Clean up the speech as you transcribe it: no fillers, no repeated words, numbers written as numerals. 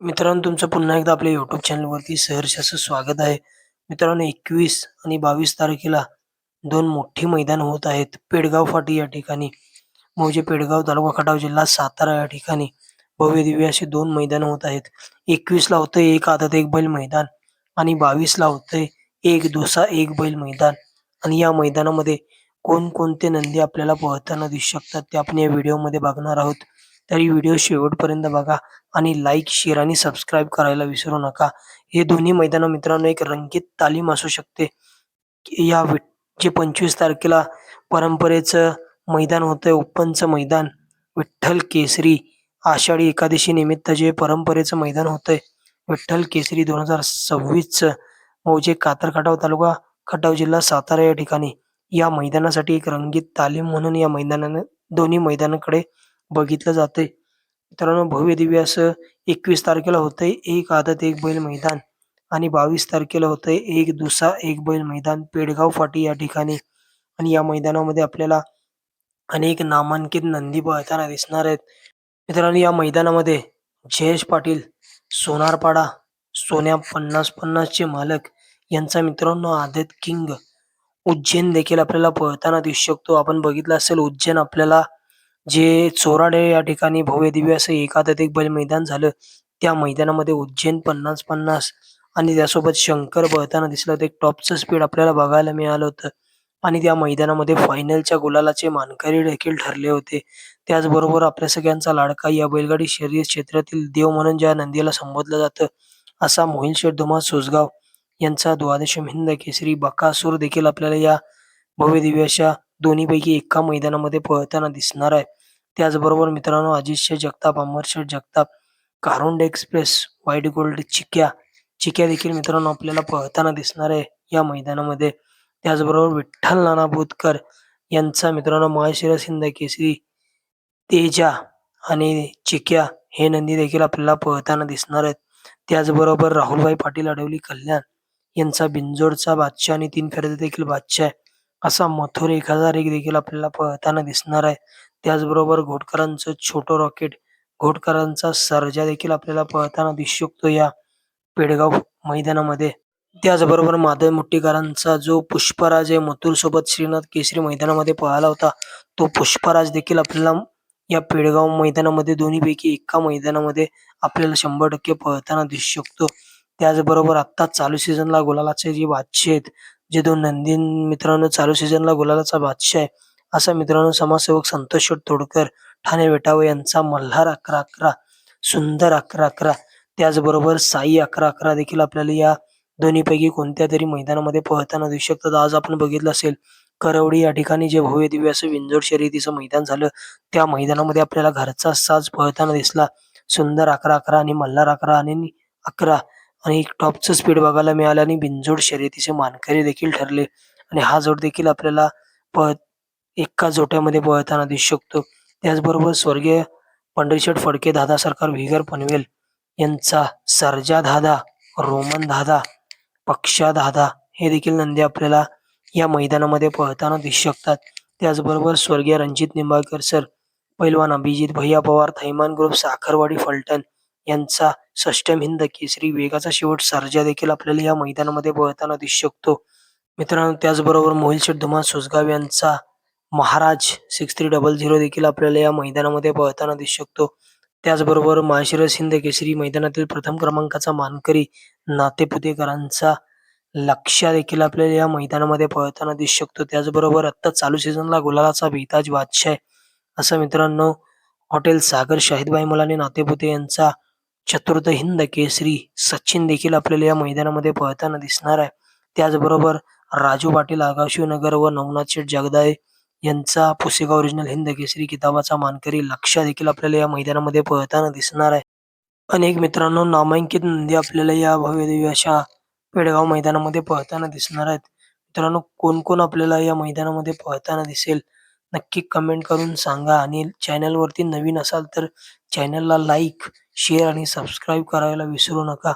मित्रांनो, तुमचं पुन्हा एकदा आपल्या YouTube चॅनलवरती सहर्ष असं स्वागत आहे. मित्रांनो, 21 आणि 22 तारखेला 2 मोठी मैदान होत आहेत. पेडगाव फाटी या ठिकाणी, मौजे पेडगाव, तालुका खटाव, जिल्हा सातारा या ठिकाणी भव्य-दिव्य अशी 2 मैदान होत आहेत. 21 ला होतंय एक आदत एक बैल मैदान आणि 22 ला होतंय एक दुसा एक बैल मैदान. आणि या मैदानामध्ये कोणकोणते नंदी आपल्याला पळताना दिसू शकतात ते आपण या व्हिडिओमध्ये बघणार आहोत. तरी व्हिडिओ शेवटपर्यंत बघा आणि लाईक, शेअर आणि सबस्क्राईब करायला विसरू नका. हे दोन्ही मैदानं मित्रांनो एक रंगीत तालीम असू शकते. या जे 25 तारखेला परंपरेचं मैदान होतंय, ओपनचं मैदान, विठ्ठल केसरी आषाढी एकादशी निमित्त जे परंपरेचं मैदान होतंय, विठ्ठल केसरी 2026चं मौजे कातर खटाव, तालुका खटाव, जिल्हा सातारा या ठिकाणी या मैदानासाठी एक रंगीत तालीम म्हणून या मैदानानं दोन्ही मैदानाकडे बघितलं जातंय. मित्रांनो, भव्य-दिव्य असं 21 तारखेला होतंय एक आदत एक बैल मैदान आणि 22 तारखेला होतंय एक दुसा एक बैल मैदान पेडगाव फाटी या ठिकाणी. आणि या मैदानामध्ये आपल्याला अनेक नामांकित नंदी पळताना दिसणार आहेत. मित्रांनो, या मैदानामध्ये जयेश पाटील, सोनारपाडा, सोन्या 50-50 चे मालक यांचा मित्रांनो आदत किंग उज्जैन देखील आपल्याला पळताना दिसू शकतो. आपण बघितलं असेल उज्जैन आपल्याला जे चोराडे या ठिकाणी भव्य-दिव्य असं एक आदत एक बैल मैदान झालं. त्या मैदानामध्ये उज्जैन 50-50 आणि त्यासोबत शंकर पळताना दिसला होता. एक टॉपचं स्पीड आपल्याला बघायला मिळालं होतं. आणि त्या मैदानामध्ये फायनलच्या गुलालाचे मानकरी देखील ठरले होते. त्याचबरोबर आपल्या सगळ्यांचा लाडका या बैलगाडी शर्यत क्षेत्रातील देव म्हणून ज्या नंदीला संबोधलं जातं, असा मोहिल शेठ धुमाळ सोसगाव यांचा द्वादशम हिंद केसरी बकासूर देखील आपल्याला या भव्य-दिव्य अशा दोन्हीपैकी एका मैदानामध्ये पळताना दिसणार आहे. त्याचबरोबर मित्रांनो, अजितशेठ जगताप, अमरशेठ Jagtap, Karonde express, white gold चिक्या देखील मित्रांनो आपल्याला पळताना दिसणार आहे या मैदानामध्ये. त्याचबरोबर विठ्ठल नाना बोतकर यांचा मित्रांनो माळशिरस हिंद केसरी तेजा आणि चिक्या हे नंदी देखील आपल्याला पळताना दिसणार आहेत. त्याचबरोबर राहुलभाई पाटील अडवली कल्याण यांचा बिंजोडचा बादशाह आणि 3 फेऱ्याचा देखील बादशाह आहे. असा मथुर 1001 देखील आपल्याला पळताना दिसणार आहे. त्याचबरोबर घोटकरांचं छोटं रॉकेट, घोटकरांचा सर्जा देखील आपल्याला पळताना दिसू शकतो या पेडगाव मैदानामध्ये. त्याचबरोबर माधव मुट्टीकरांचा जो पुष्पराज आहे मथुर सोबत श्रीनाथ केसरी मैदानामध्ये पळाला होता, तो पुष्पराज देखील आपल्याला या पेडगाव मैदानामध्ये दोन्हीपैकी एका मैदानामध्ये आपल्याला 100% पळताना दिसू शकतो. त्याचबरोबर आत्ता चालू सीझनला गुलालाचे जे बादशाह आहेत, जे 2 नंदी मित्रांनो चालू सीझनला गुलालाचा बादशाह आहे, असा मित्रांनो समाजसेवक संतोष शेठ तोडकर ठाणे वेटाव यांचा मल्हार 11-11, सुंदर 11-11, त्याचबरोबर साई 11-11 देखील आपल्याला या दोन्हीपैकी कोणत्यातरी मैदानामध्ये पळताना दिसू शकतात. आज आपण बघितलं असेल करवडी या ठिकाणी जे भव्य-दिव्य असं बिनजोड शर्यतीचं मैदान झालं, त्या मैदानामध्ये आपल्याला घरचा साज पळताना दिसला. सुंदर 11-11 आणि मल्हार 11 आणि 11 आणि एक टॉपचं स्पीड बघायला मिळालं आणि बिनजोड शर्यतीचे मानकरी देखील ठरले. आणि हा जोड देखील आपल्याला एका जोट्यामध्ये पळताना दिसू शकतो. त्याचबरोबर स्वर्गीय पंढरीशेठ फडके दादा सरकार व्हिगर पनवेल यांचा सर्जा दादा, रोमन दादा, पक्षा दादा हे देखील नंदी आपल्याला या मैदानामध्ये पळताना दिसू शकतात. त्याचबरोबर स्वर्गीय रणजित निंबाळकर सर, पैलवान अभिजित भैया पवार, थैमान ग्रुप, साखरवाडी फलटण यांचा षष्टम हिंद केसरी वेगाचा शेवट सर्जा देखील आपल्याला या मैदानामध्ये पळताना दिसू शकतो. मित्रांनो, त्याचबरोबर मोहिल शेठ धुमाळ सोसगाव यांचा महाराज 6300 देखील आपल्याला या मैदानामध्ये पळताना दिसू शकतो. त्याचबरोबर माळशिरस हिंद केसरी मैदानातील प्रथम क्रमांकाचा मानकरी नातेपुतेकरांचा लक्ष्या देखील आपल्याला या मैदानामध्ये पळताना दिसू शकतो. त्याचबरोबर आत्ता चालू सीझनला गुलालाचा बेताज बादशाह आहे, असं मित्रांनो हॉटेल सागर शाहिदभाई मुलानी नातेपुते यांचा चतुर्थ हिंद केसरी सचिन देखील आपल्याला या मैदानामध्ये पळताना दिसणार आहे. त्याचबरोबर राजू पाटील आगाशिवनगर व नवनाथ शेठ जगदाळे यांचा पुसेगाव ओरिजिनल हिंद केसरी किताबाचा मानकरी लक्ष्या देखील आपल्याला या मैदानामध्ये पळताना दिसणार आहे. अनेक मित्रांनो नामांकित नंदी आपल्याला या भव्य-दिव्य अशा पेडगाव मैदानामध्ये पळताना दिसणार आहेत. मित्रांनो, कोण आपल्याला या मैदानामध्ये पळताना दिसेल नक्की कमेंट करून सांगा. आणि चॅनलवरती नवीन असाल तर चॅनलला लाईक, शेअर आणि सबस्क्राईब करायला विसरू नका.